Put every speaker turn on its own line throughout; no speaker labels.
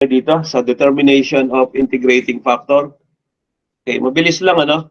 dito sa determination of integrating factor. Okay, mabilis lang ano.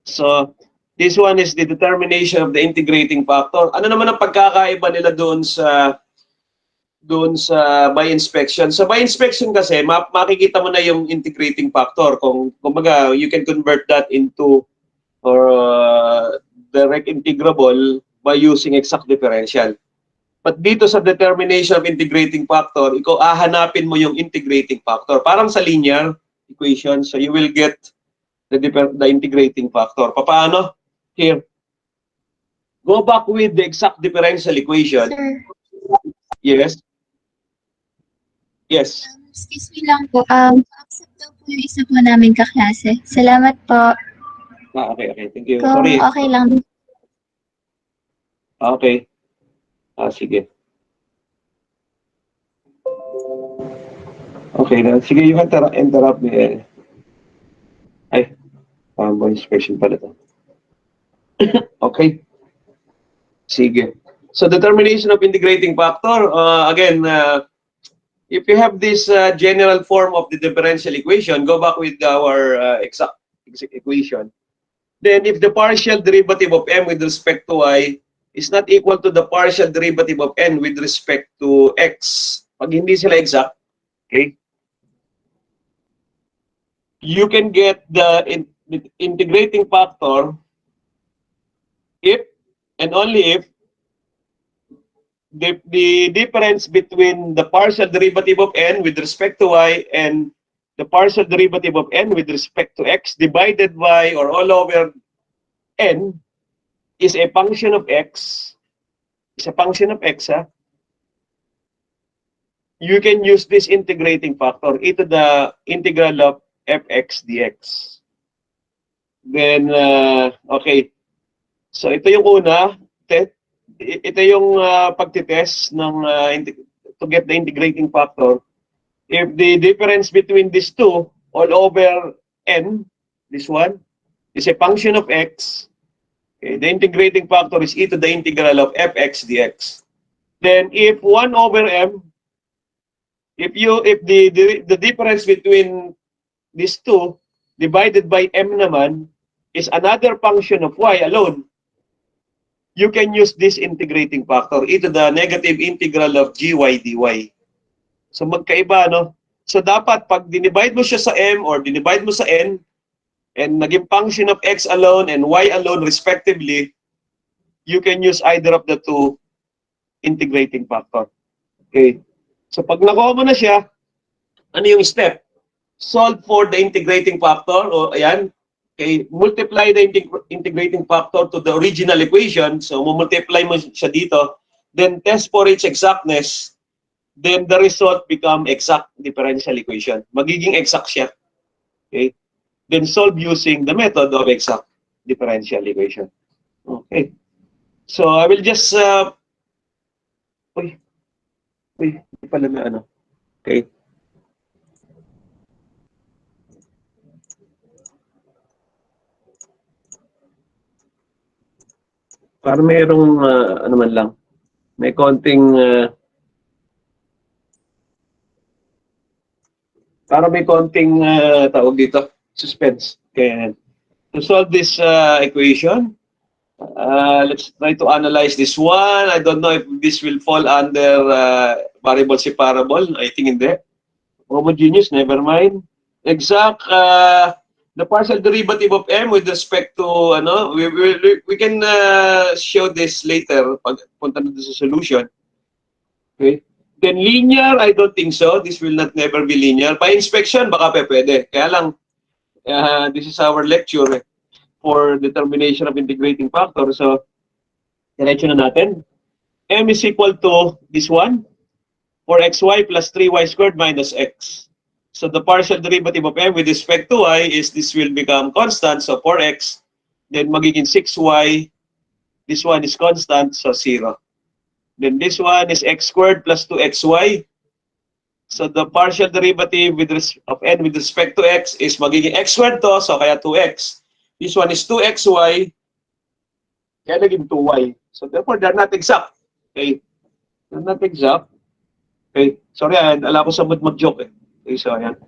So, this one is the determination of the integrating factor. Ano naman ang pagkakaiba nila doon sa by inspection? Sa by inspection kasi makikita mo na yung integrating factor kung kumbaga you can convert that into or direct integrable by using exact differential. But dito sa determination of integrating factor, ikaw hahanapin mo yung integrating factor. Parang sa linear equation, so you will get the integrating factor. Paano? Here. Go back with the exact differential equation.
Sir,
Yes. Yes.
excuse me lang po. Accept daw po yung isa po namin kaklase. Salamat po.
Okay. Thank you.
Kung
Sorry.
okay lang.
Okay. Sige. Okay na. Sige, you can interrupt me. Ay, by inspection pala to. Okay. Sige. So, determination of integrating factor, again, if you have this general form of the differential equation, go back with our exact equation. Then, if the partial derivative of m with respect to y is not equal to the partial derivative of n with respect to x, pag hindi sila exact, okay, you can get the integrating factor if and only if the difference between the partial derivative of n with respect to y and the partial derivative of n with respect to x divided by or all over n is a function of x, you can use this integrating factor e to the integral of fx dx. Then, okay. So, ito yung una. Ito yung pagtitest ng to get the integrating factor. If the difference between these two all over n, this one, is a function of x, okay, the integrating factor is e to the integral of fx dx. Then if 1 over m, if the difference between these two divided by m naman is another function of y alone, you can use this integrating factor e to the negative integral of gy dy. So magkaiba, no? So dapat pag dinivide mo siya sa m or dinivide mo sa n, and naging function of x alone and y alone respectively, you can use either of the two integrating factor. Okay. So pag nakuha mo na siya, ano yung step? Solve for the integrating factor. O ayan. Okay. Multiply the integrating factor to the original equation. So multiply mo siya dito. Then test for its exactness. Then the result become exact differential equation. Magiging exact siya. Okay. Then solve using the method of exact differential equation. Okay. So I will just hindi pala na ano. Okay. Para mayroong ano man lang. May konting tawag dito, suspense. Okay. To solve this equation, let's try to analyze this one. I don't know if this will fall under variable separable. I think hindi. Homogeneous, never mind. Exact, the partial derivative of m with respect to, ano, we can show this later pag punta na sa solution. Okay. Then linear, I don't think so. This will not never be linear. By inspection, baka pwede. Kaya lang, this is our lecture for determination of integrating factor. So, diretso na natin. M is equal to this one, 4xy plus 3y squared minus x. So, the partial derivative of m with respect to y is this will become constant, so 4x. Then, magiging 6y. This one is constant, so 0. Then, this one is x squared plus 2xy. So, the partial derivative of n with respect to x is magiging x squared to, so kaya 2x. This one is 2xy, kaya naging 2y. So, therefore, they're not exact. Okay? They're not exact. Okay? Sorry, alam ko sa mood mag-joke eh. Okay, so ayan.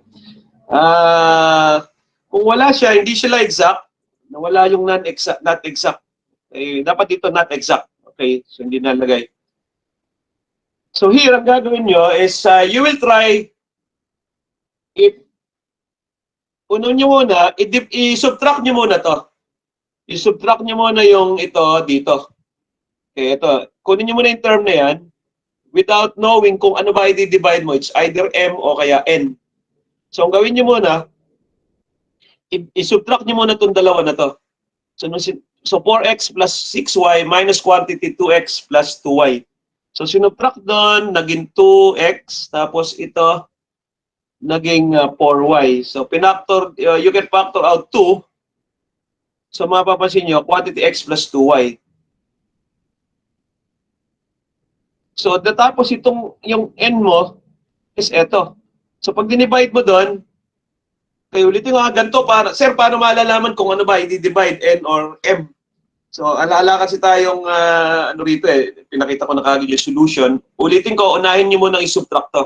Kung wala siya, hindi sila exact, nawala yung non-exact, not exact. Eh, dapat dito not exact. Okay? So hindi nalagay. So here, ang gagawin nyo is you will try if uno nyo muna, i-subtract nyo muna to. I-subtract nyo muna yung ito dito. Okay, ito. Kunin nyo muna yung term na yan without knowing kung ano ba i-divide mo. It's either M o kaya N. So, ang gawin nyo muna, i-subtract nyo muna itong dalawa na to. So 4x plus 6y minus quantity 2x plus 2y. So, sinubtract doon, naging 2x, tapos ito, naging 4y. So, you can factor out 2. So, mapapansin nyo, quantity x plus 2y. So, tapos yung n mo is ito. So, pag dinivide mo doon, kayo ulitin nga ganito, sir, paano malalaman kung ano ba i-divide n or m? So, alaala kasi tayong, ano rito eh, pinakita ko na kagad yung solution. Ulitin ko, unahin nyo muna i-subtract to.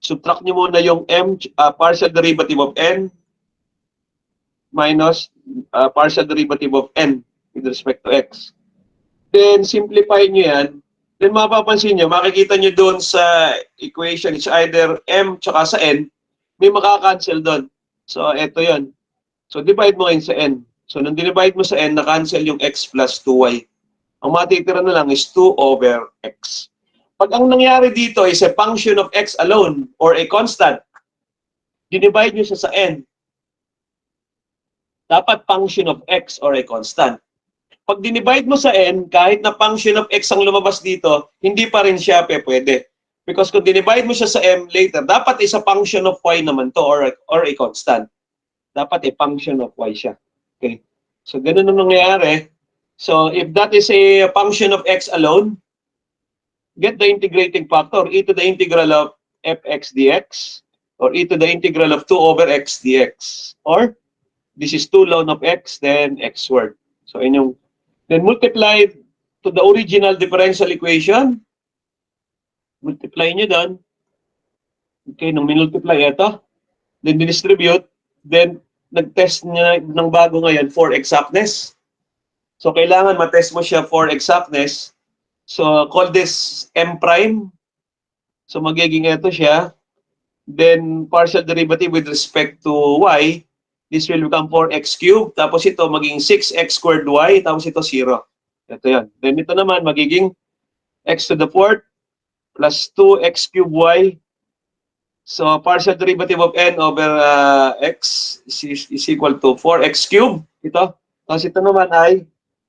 Subtract nyo muna yung m, partial derivative of n, minus partial derivative of n with respect to x. Then, simplify nyo yan. Then, mapapansin nyo, makikita nyo doon sa equation, it's either m tsaka sa n, may makakancel doon. So, eto yon. So, divide mo ngayon sa n. So, nung divide mo sa n, na-cancel yung x plus 2y. Ang matitira na lang is 2 over x. Pag ang nangyari dito is a function of x alone or a constant, dinivide nyo siya sa n. Dapat function of x or a constant. Pag dinivide mo sa n, kahit na function of x ang lumabas dito, hindi pa rin siya pwede. Because kung dinivide mo siya sa m later, dapat is a function of y naman to or a constant. Dapat a function of y siya. Okay? So, ganun ang nangyayari. So, if that is a function of x alone, get the integrating factor, e to the integral of fx dx, or e to the integral of 2 over x dx. Or, this is 2 ln of x, then x squared. So, then multiply to the original differential equation. Multiply nyo doon. Okay, nung minultiply ito, then distribute, then nag-test niya ng bago ngayon for exactness. So, kailangan matest mo siya for exactness. So, call this m prime. So, magiging ito siya. Then, partial derivative with respect to y. This will become 4x cubed. Tapos ito, magiging 6x squared y. Tapos ito, 0. Ito yan. Then, ito naman, magiging x to the 4th plus 2x cubed y. So, partial derivative of n over x is equal to 4x cubed. Ito. Tapos ito naman ay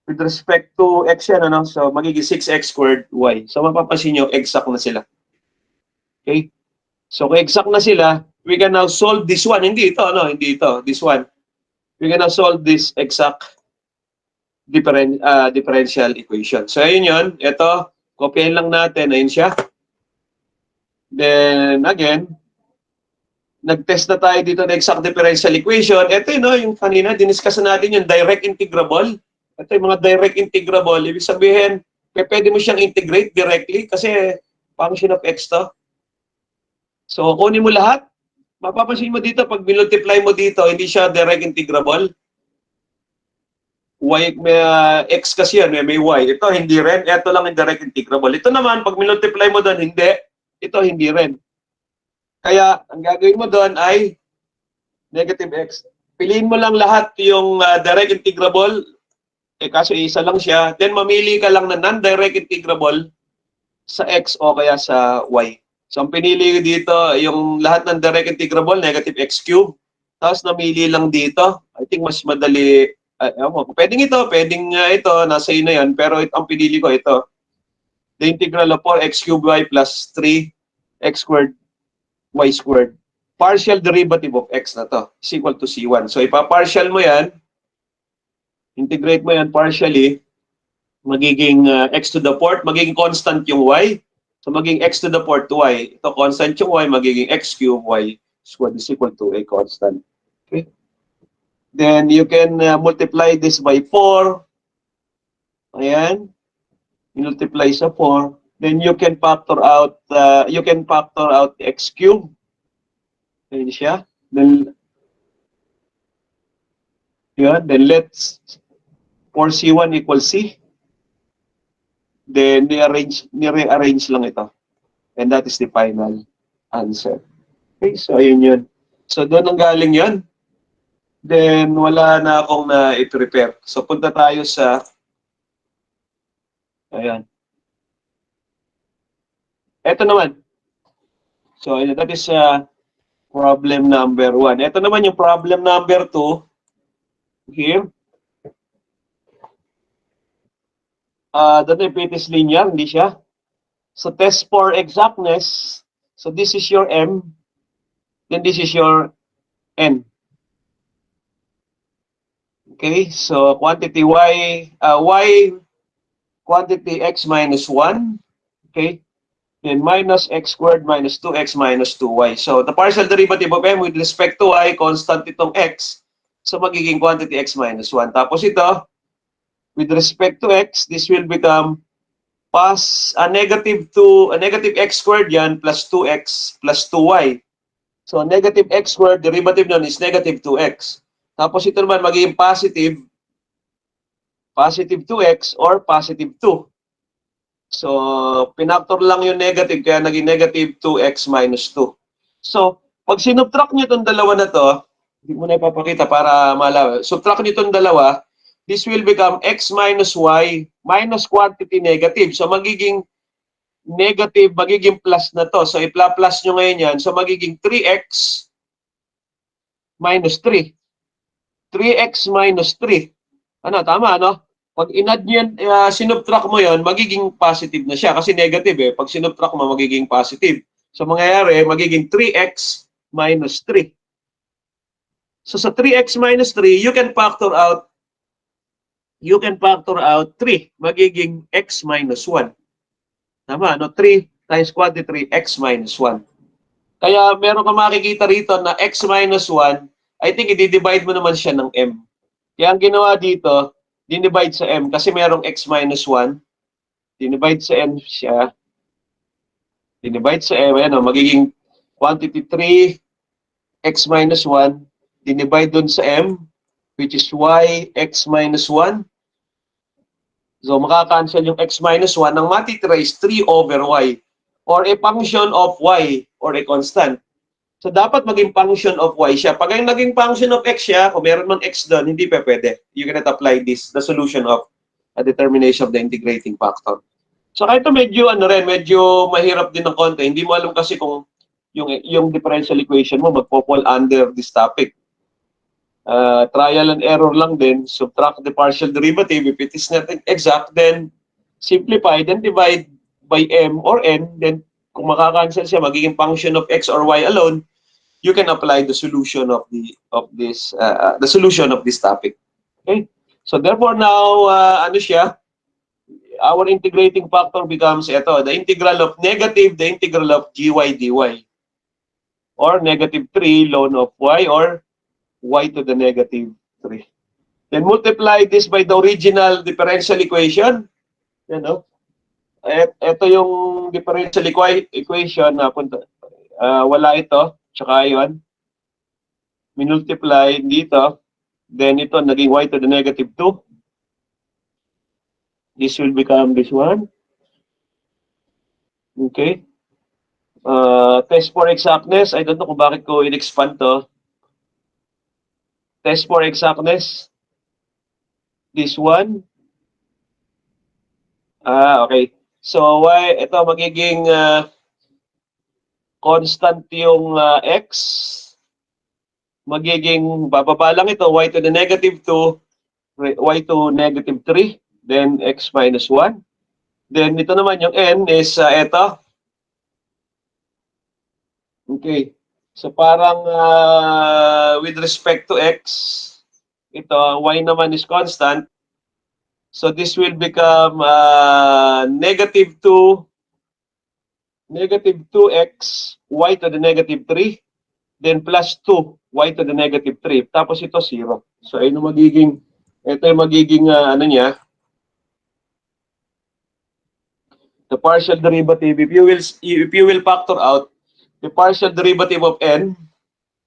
with respect to x yan, ano? So, magiging 6x squared y. So, mapapansin nyo, exact na sila. Okay? So, kung exact na sila, we can now solve this one. Hindi ito, ano? Hindi ito. This one. We can now solve this exact differential equation. So, ayun yun. Ito, kopyahin lang natin. Ayun siya. Then, again, nag-test na tayo dito ng exact differential equation. Ito yun, no? Yung kanina, diniscuss natin yung direct integrable. Ito yung mga direct integrable. Ibig sabihin, pwede mo siyang integrate directly kasi function of x to. So, kunin mo lahat. Mapapansin mo dito, pag multiply mo dito, hindi siya direct integrable. Y, x kasi yan, may y. Ito, hindi rin. Ito lang yung direct integrable. Ito naman, pag multiply mo doon, hindi. Ito, hindi rin. Kaya, ang gagawin mo doon ay negative x. Piliin mo lang lahat yung direct integrable. Kaso isa lang siya. Then, mamili ka lang na non-direct integrable sa x o kaya sa y. So, ang pinili ko dito, yung lahat ng direct integrable, negative x cubed. Tapos, namili lang dito. I think mas madali. Pwedeng ito, pwedeng ito, nasa iyo na yan. Pero ang pinili ko ito. The integral of 4x cubed y plus 3x squared y squared. Partial derivative of x na to is equal to c1. So, ipa-partial mo yan. Integrate mo yan partially. Magiging x to the 4th. Magiging constant yung y. So, magiging x to the 4th y. Ito, constant yung y. Magiging x cubed y squared is equal to a constant. Okay? Then, you can multiply this by 4. Ayan. Multiply sa 4. Then you can factor out x cube. Ayan siya. Then yun, then let's for C1 equals C. Then ni-rearrange lang ito. And that is the final answer. Okay, so ayun yun. So doon ang galing yun. Then wala na akong na-prepare. So punta tayo sa ayan. Ito naman. So that is problem number 1. Ito naman yung problem number 2. Here. Doon yung is linear, hindi siya. So test for exactness. So this is your M. Then this is your N. Okay, so quantity y quantity x minus 1. Okay. Then minus x squared minus 2x minus 2y. So the partial derivative of m with respect to y, constant itong x. So magiging quantity x minus 1. Tapos ito, with respect to x, this will become a negative x squared yan plus 2x plus 2y. So negative x squared, derivative nun is negative 2x. Tapos ito naman magiging positive 2x or positive 2. So, pinactor lang yung negative, kaya naging negative 2x minus 2. So, pag sinubtract nyo itong dalawa na to, hindi mo na ipapakita para malaman. Subtract nyo itong dalawa, this will become x minus y minus quantity negative. So, magiging negative, magiging plus na to. So, ipla-plus nyo ngayon yan. So, magiging 3x minus 3. 3x minus 3. Ano, tama, ano? Pag in-add nyo yan, sinubtract mo yon, magiging positive na siya. Kasi negative eh. Pag sinubtract mo, magiging positive. So, mangyayari, magiging 3x minus 3. So, sa 3x minus 3, you can factor out 3. Magiging x minus 1. Tama, no? 3 times quantity 3, x minus 1. Kaya, meron ka makikita rito na x minus 1, I think, i-divide mo naman siya ng m. Kaya, ang ginawa dito, dinivide sa m kasi merong x minus 1. Dinivide sa m siya. Dinivide sa m. Ayan o, magiging quantity 3, x minus 1. Dinivide dun sa m, which is y, x minus 1. So, makakancel yung x minus 1. Ang matitira is 3 over y. Or a function of y, or a constant. So, dapat maging function of y siya. Pag ang naging function of x siya, kung meron mang x doon, hindi pa pwede. You cannot apply this, the solution of a determination of the integrating factor. So, kahit medyo, medyo mahirap din ng konti. Hindi mo alam kasi kung yung differential equation mo magpo-fall under this topic. Trial and error lang din. Subtract the partial derivative. If it is not exact, then simplify, then divide by m or n. Then, kung makakancel siya, magiging function of x or y alone, you can apply the solution of this topic. Okay? So therefore now our integrating factor becomes the integral of negative the integral of gy dy, or negative 3 ln of y, or y to the negative 3. Then multiply this by the original differential equation. Ito yung differential equation na wala ito. Tsaka yun, minultiply dito, then ito naging y to the negative 2. This will become this one. Okay. Test for exactness. I don't know kung bakit ko in-expand to. Test for exactness. This one. Okay. So, y, ito magiging constant yung x. Magiging bababa lang ito, y to the negative 2, y to negative 3, then x minus 1. Then ito naman yung n is ito. Okay. So parang with respect to x, ito, y naman is constant. So this will become negative 2x, y to the negative 3, then plus 2, y to the negative 3. Tapos ito 0. So ito yung magiging ano niya. The partial derivative, if you will factor out the partial derivative of n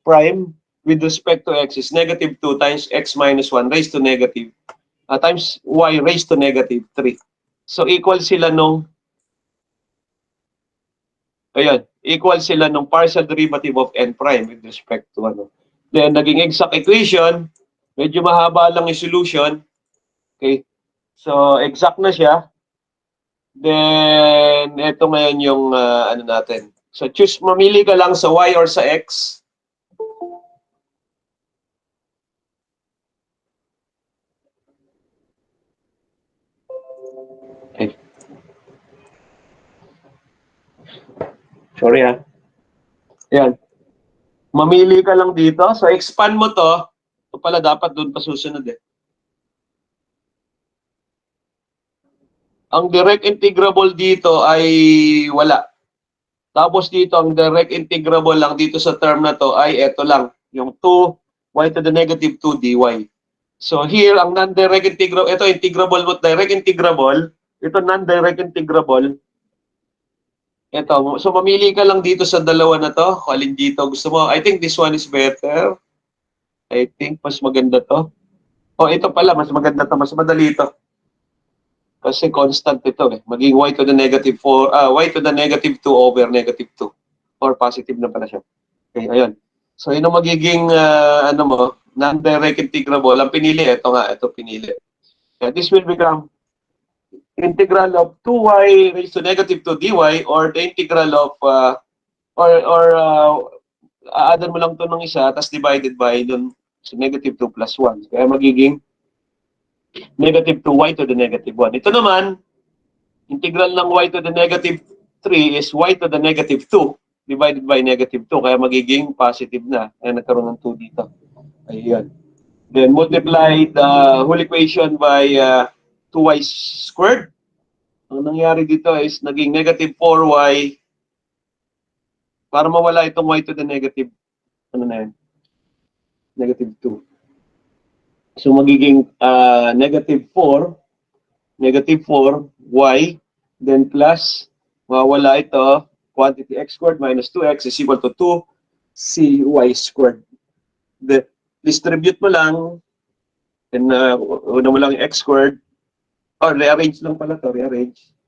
prime with respect to x is negative 2 times x minus 1 raised to negative times y raised to negative 3. So equal sila nung equal sila nung partial derivative of n prime with respect to ano. Then naging exact equation, medyo mahaba lang yung solution. Okay? So exact na siya. Then ito ngayon yung ano natin. So choose, mamili ka lang sa y or sa x. Okay. Sorry ha. Yan. Mamili ka lang dito. So expand mo to. Ito pala dapat doon pa susunod eh. Ang direct integrable dito ay wala. Tapos dito, ang direct integrable lang dito sa term na to ay ito lang. Yung 2y to the negative 2 dy. So here, ang non-direct integrable, ito integrable mo, direct integrable. Ito non-direct integrable. Ito, so mamili ka lang dito sa dalawa na to. Kung alin dito gusto mo. I think this one is better. I think mas maganda to. Oh, ito pala, mas maganda to. Mas madali ito. Kasi constant ito eh. Maging y to the negative 4, y to the negative 2 over negative 2. Or positive na pala siya. Okay, ayun. So, yun ang magiging, ano mo, non-direct integrable. Ang pinili, ito nga, ito pinili. Yeah, this will become integral of 2y raised to negative 2 dy or the integral of, aadan mo lang to ng isa, tapos divided by dun, so negative 2 plus 1. Kaya magiging negative 2y to the negative 1. Ito naman, integral ng y to the negative 3 is y to the negative 2 divided by negative 2. Kaya magiging positive na. Kaya nagkaroon ng 2 dito. Ayan. Then multiply the whole equation by 2y squared. Ang nangyari dito is naging negative 4y para mawala itong y to the negative, ano na yan? Negative 2. So magiging negative 4y, then plus, mawala ito, quantity x squared minus 2x is equal to 2cy squared. Distribute mo lang, and una mo lang yung x squared, or rearrange lang pala to, rearrange.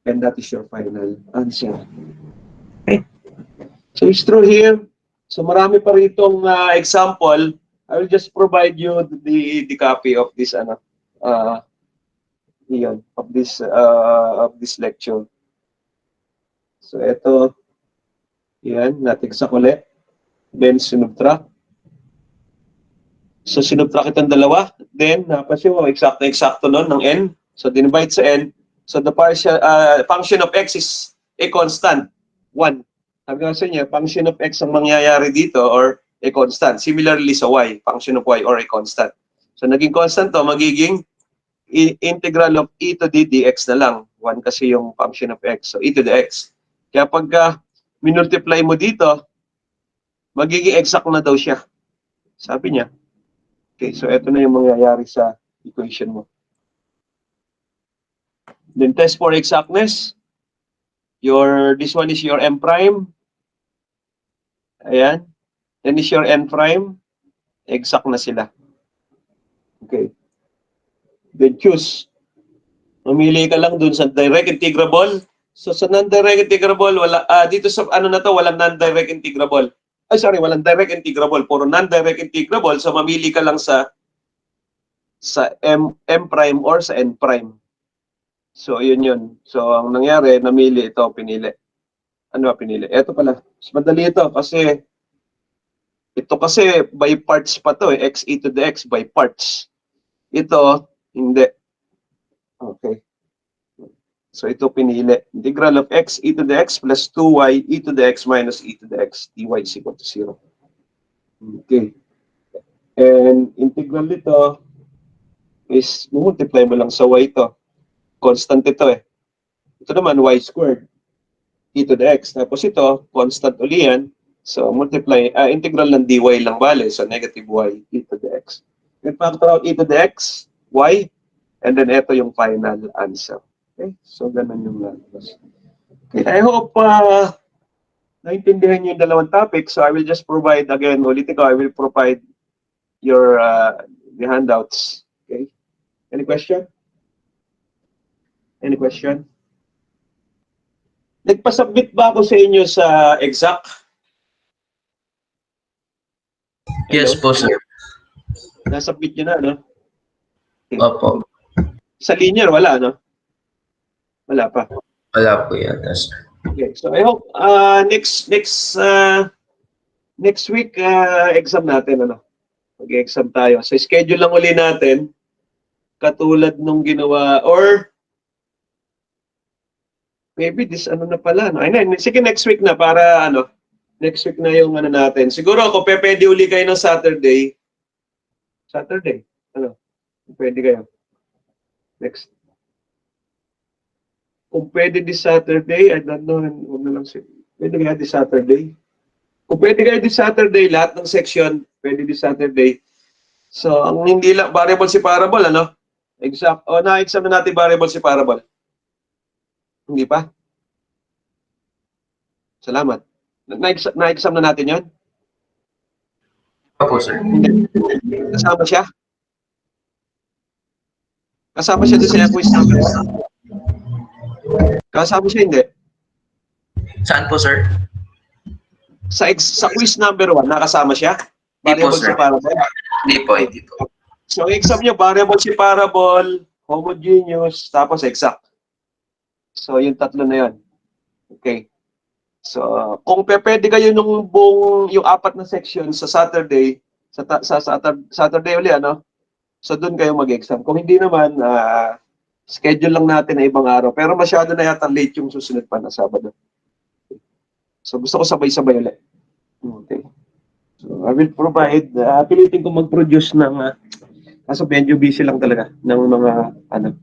And that is your final answer. Okay. So it's true here. So marami pa ritong example. I will just provide you the copy of this of this lecture. So ito, yan, natigsak ulit. Then sinubtract. So sinubtract itong dalawa. Then napansin mo, eksakto nun ng n. So dinivide sa n. So the partial function of x is a constant, 1. Sabi ko sa inyo, function of x ang mangyayari dito or a constant. Similarly sa y, function of y or a constant. So naging constant to, magiging integral of e to the dx na lang. 1 kasi yung function of x. So e to the x. Kaya pagka minultiply mo dito, magiging exact na daw siya. Sabi niya. Okay, so ito na yung mangyayari sa equation mo. Then test for exactness. This one is your m prime. Ayan. Then is your n prime. Exact na sila. Okay. Then choose. Mamili ka lang dun sa direct integrable. So sa non-direct integrable, wala, dito sa ano na to, walang non-direct integrable. Walang direct integrable. Puro non-direct integrable. So mamili ka lang sa m prime or sa n prime. So yun. So ang nangyari, namili ito, pinili. Ano ba pinili? Ito pala. Mas madali ito kasi by parts pa to eh. X e to the x by parts. Ito, hindi. Okay. So ito pinili. Integral of x e to the x plus 2y e to the x minus e to the x dy is equal to 0. Okay. And integral nito is multiply mo lang sa y ito. Constant ito eh. Ito naman y squared e to the x. Tapos ito, constant uli yan. So multiply, integral ng dy lang bale. So negative y e to the x. And factor out e to the x, y, and then ito yung final answer. Okay? So, ganun yung lalabas. Okay, I hope naintindihan niyo yung dalawang topic. So, I will just provide, again, ulitin ko, I will provide your the handouts. Okay? Any question? Any question? Nagpasubmit ba ako sa inyo sa exact?
Yes po, sir.
Nasubmit nyo na, no?
Opo.
Sa linear, wala, no? Wala pa.
Wala po yata, sir.
Okay, so I hope next week exam natin, ano? Mag-exam tayo. So schedule lang uli natin katulad nung ginawa or maybe this ano na pala, no? Ay, sige, next week na para ano, next week na yung ano natin. Siguro ako pwede uli kayo ng Saturday. Saturday. Ano? Pwede kayo. Next. Kung pwede this Saturday, I don't know, huwag na lang pwede kaya this Saturday. Kung pwede kayo this Saturday, lahat ng section, pwede this Saturday. So, ang hindi lang, variable si parable, ano? Exact. O, na-exam na natin variable si parable. Hindi pa? Salamat. Na-exam na natin yan?
Opo, sir.
Hindi. Kasama siya? Kasama siya doon sa quiz number 1? Kasama siya, hindi?
Saan po, sir?
Sa quiz number 1, nakasama siya?
Hindi po,
Variable
sir.
si parable?
Hindi po, hindi po.
So, exam nyo, variable si parable, homogeneous, tapos exact. So, yung tatlo na yun. Okay. So, kung pwede kayo nung yung 4 na section sa Saturday, Saturday uli, ano? So, doon kayo mag-exam. Kung hindi naman, schedule lang natin na ibang araw. Pero masyado na yata late yung susunod pa na Sabado. So, gusto ko sabay-sabay ulit. Okay. So, I will provide, pilitin ko mag-produce ng, kaso medyo busy lang talaga ng mga, ano.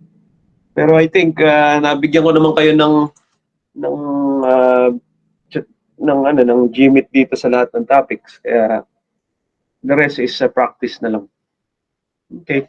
Pero I think, nabigyan ko naman kayo ng ng GMIT dito sa lahat ng topics. Kaya, the rest is practice na lang. Okay.